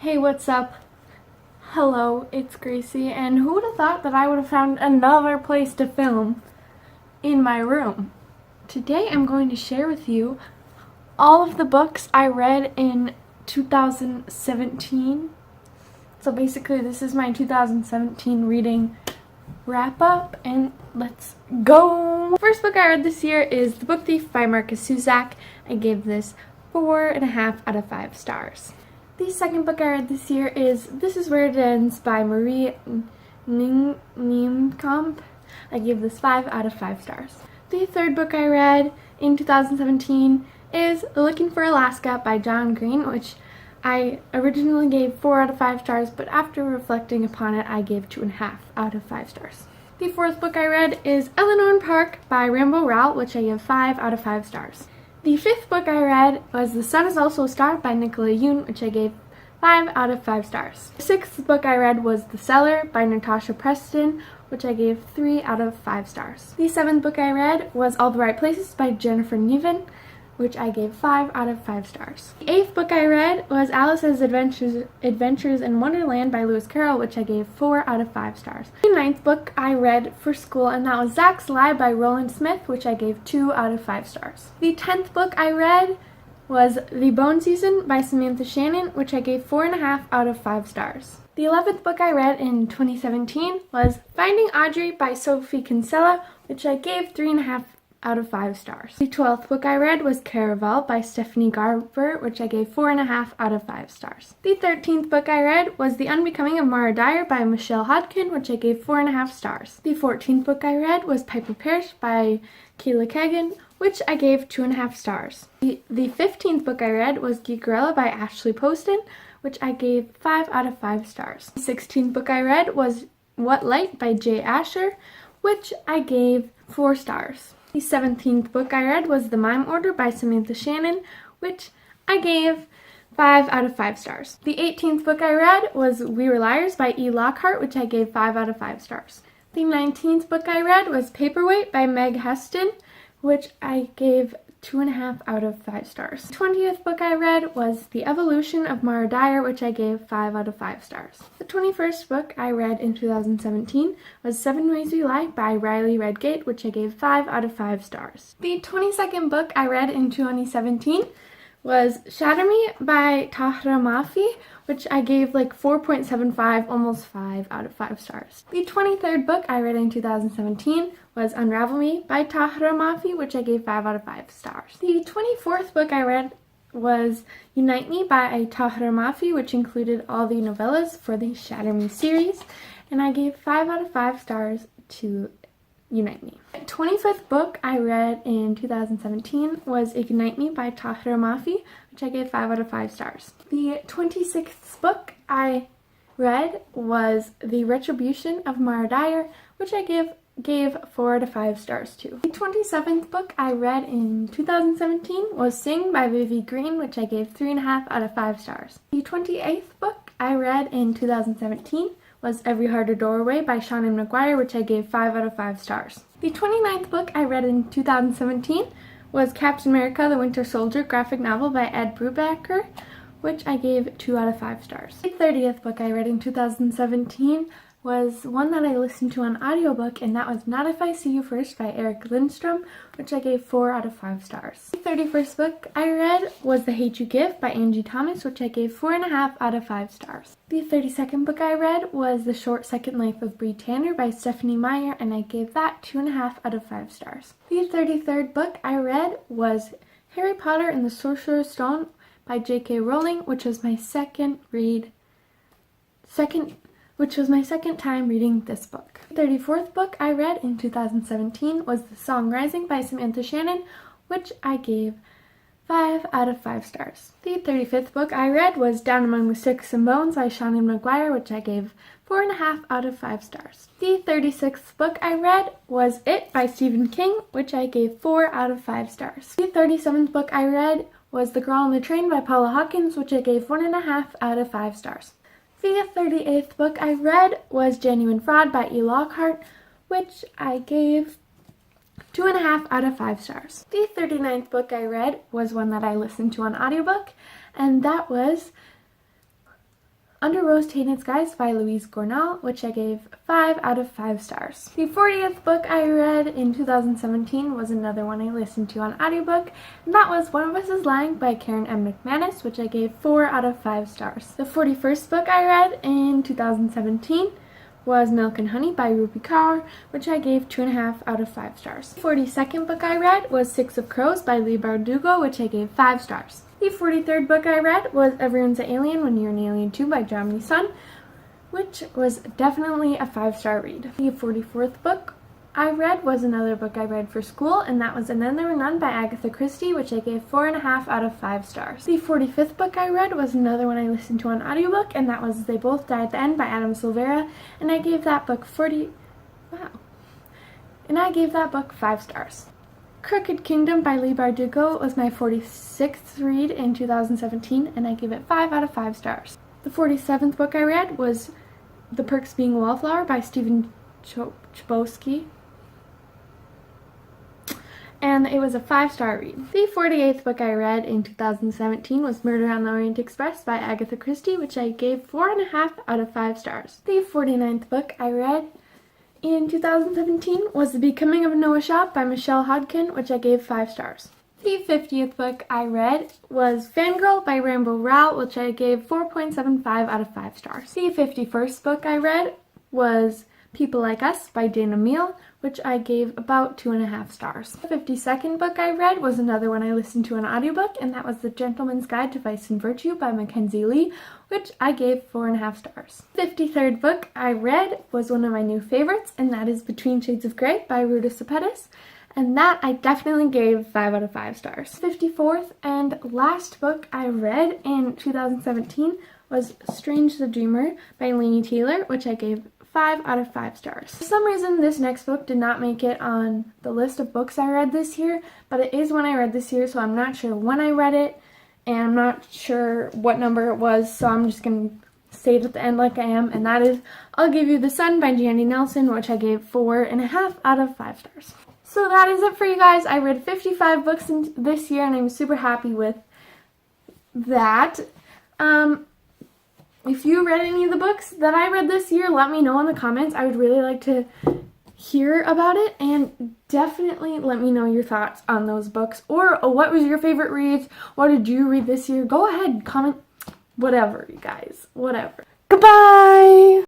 Hey, what's up? Hello, it's Gracie, and who would have thought that I would have found another place to film in my room? Today I'm going to share with you all of the books I read in 2017. So basically this is my 2017 reading wrap up, and let's go! The first book I read this year is The Book Thief by Marcus Zusak. I gave this 4.5 out of 5 stars. The second book I read this year is This Is Where It Ends by Marie Niemkamp. I gave this 5 out of 5 stars. The third book I read in 2017 is Looking for Alaska by John Green, which I originally gave 4 out of 5 stars, but after reflecting upon it, I gave 2.5 out of 5 stars. The fourth book I read is Eleanor Park by Rambo Rowell, which I gave 5 out of 5 stars. The fifth book I read was The Sun Is Also a Star by Nicola Yoon, which I gave 5 out of 5 stars. The sixth book I read was The Cellar by Natasha Preston, which I gave 3 out of 5 stars. The seventh book I read was All the Right Places by Jennifer Niven, which I gave 5 out of 5 stars. The eighth book I read was Alice's Adventures in Wonderland by Lewis Carroll, which I gave 4 out of 5 stars. The ninth book I read for school, and that was Zach's Lie by Roland Smith, which I gave 2 out of 5 stars. The 10th book I read was The Bone Season by Samantha Shannon, which I gave 4.5 out of 5 stars. The 11th book I read in 2017 was Finding Audrey by Sophie Kinsella, which I gave 3.5 out of 5 stars. The 12th book I read was Caraval by Stephanie Garber, which I gave 4.5 out of 5 stars. The 13th book I read was The Unbecoming of Mara Dyer by Michelle Hodkin, which I gave 4.5 stars. The 14th book I read was Piper Perish by Kayla Kagan, which I gave 2.5 stars. The 15th book I read was Geekerella by Ashley Poston, which I gave 5 out of 5 stars. The 16th book I read was What Light by Jay Asher, which I gave 4 stars. The 17th book I read was The Mime Order by Samantha Shannon, which I gave 5 out of 5 stars. The 18th book I read was We Were Liars by E. Lockhart, which I gave 5 out of 5 stars. The 19th book I read was Paperweight by Meg Heston, which I gave 2.5 out of 5 stars. The 20th book I read was The Evolution of Mara Dyer, which I gave 5 out of 5 stars. The 21st book I read in 2017 was 7 Ways We Lie by Riley Redgate, which I gave 5 out of 5 stars. The 22nd book I read in 2017 was Shatter Me by Tahra Mafi, which I gave like 4.75, almost 5 out of 5 stars. The 23rd book I read in 2017 was Unravel Me by Tahra Mafi, which I gave 5 out of 5 stars. The 24th book I read was Unite Me by Tahra Mafi, which included all the novellas for the Shatter Me series, and I gave 5 out of 5 stars to Unite Me. The 25th book I read in 2017 was Ignite Me by Tahra Mafi, which I gave 5 out of 5 stars. The 26th book I read was The Retribution of Mara Dyer, which I gave 4 out of 5 stars to. The 27th book I read in 2017 was Sing by Vivi Green, which I gave 3.5 out of 5 stars. The 28th book I read in 2017 was Every Heart a Doorway by Shannon McGuire, which I gave 5 out of 5 stars. The 29th book I read in 2017 was Captain America the Winter Soldier graphic novel by Ed Brubaker, which I gave 2 out of 5 stars. The 30th book I read in 2017 was one that I listened to on audiobook, and that was Not If I See You First by Eric Lindstrom, which I gave 4 out of 5 stars. The 31st book I read was The Hate You Give by Angie Thomas, which I gave 4.5 out of 5 stars. The 32nd book I read was The Short Second Life of Bree Tanner by Stephanie Meyer, and I gave that 2.5 out of 5 stars. The 33rd book I read was Harry Potter and the Sorcerer's Stone by J.K. Rowling, which was my second time reading this book. The 34th book I read in 2017 was The Song Rising by Samantha Shannon, which I gave 5 out of 5 stars. The 35th book I read was Down Among the Sticks and Bones by Shannon McGuire, which I gave 4.5 out of 5 stars. The 36th book I read was It by Stephen King, which I gave 4 out of 5 stars. The 37th book I read was The Girl on the Train by Paula Hawkins, which I gave 1.5 out of 5 stars. The 38th book I read was Genuine Fraud by E. Lockhart, which I gave 2.5 out of 5 stars. The 39th book I read was one that I listened to on audiobook, and that was Under Rose-Tainted Skies by Louise Cornell, which I gave 5 out of 5 stars. The 40th book I read in 2017 was another one I listened to on audiobook, and that was One of Us is Lying by Karen M. McManus, which I gave 4 out of 5 stars. The 41st book I read in 2017 was Milk and Honey by Ruby Kaur, which I gave 2.5 out of 5 stars. The 42nd book I read was Six of Crows by Leigh Bardugo, which I gave 5 stars. The 43rd book I read was Everyone's an Alien When You're an Alien Too by Jomny Sun, which was definitely a 5-star read. The 44th book I read was another book I read for school, and that was And Then There Were None by Agatha Christie, which I gave 4.5 out of 5 stars. The 45th book I read was another one I listened to on audiobook, and that was They Both Die at the End by Adam Silvera, and I gave that book 5 stars. Crooked Kingdom by Leigh Bardugo was my 46th read in 2017, and I gave it 5 out of 5 stars. The 47th book I read was The Perks Being a Wallflower by Stephen Chbosky, and it was a 5-star read. The 48th book I read in 2017 was Murder on the Orient Express by Agatha Christie, which I gave 4.5 out of 5 stars. The 49th book I read in 2017 was The Becoming of Noah Shaw by Michelle Hodkin, which I gave 5 stars. The 50th book I read was Fangirl by Rambo Rao, which I gave 4.75 out of 5 stars. The 51st book I read was People Like Us by Dana Meal, which I gave about 2.5 stars. The 52nd book I read was another one I listened to on audiobook, and that was The Gentleman's Guide to Vice and Virtue by Mackenzie Lee, which I gave 4.5 stars. The 53rd book I read was one of my new favorites, and that is Between Shades of Grey by Ruta Sepetys, and that I definitely gave 5 out of 5 stars. The 54th and last book I read in 2017 was Strange the Dreamer by Laini Taylor, which I gave 5 out of 5 stars. For some reason, this next book did not make it on the list of books I read this year, but it is one I read this year, so I'm not sure when I read it, and I'm not sure what number it was, so I'm just going to say it at the end like I am, and that is I'll Give You the Sun by Jandy Nelson, which I gave 4.5 out of 5 stars. So that is it for you guys. I read 55 books this year, and I'm super happy with that. If you read any of the books that I read this year, let me know in the comments. I would really like to hear about it, and definitely let me know your thoughts on those books, or what was your favorite reads, what did you read this year. Go ahead, comment, whatever, you guys, whatever. Goodbye!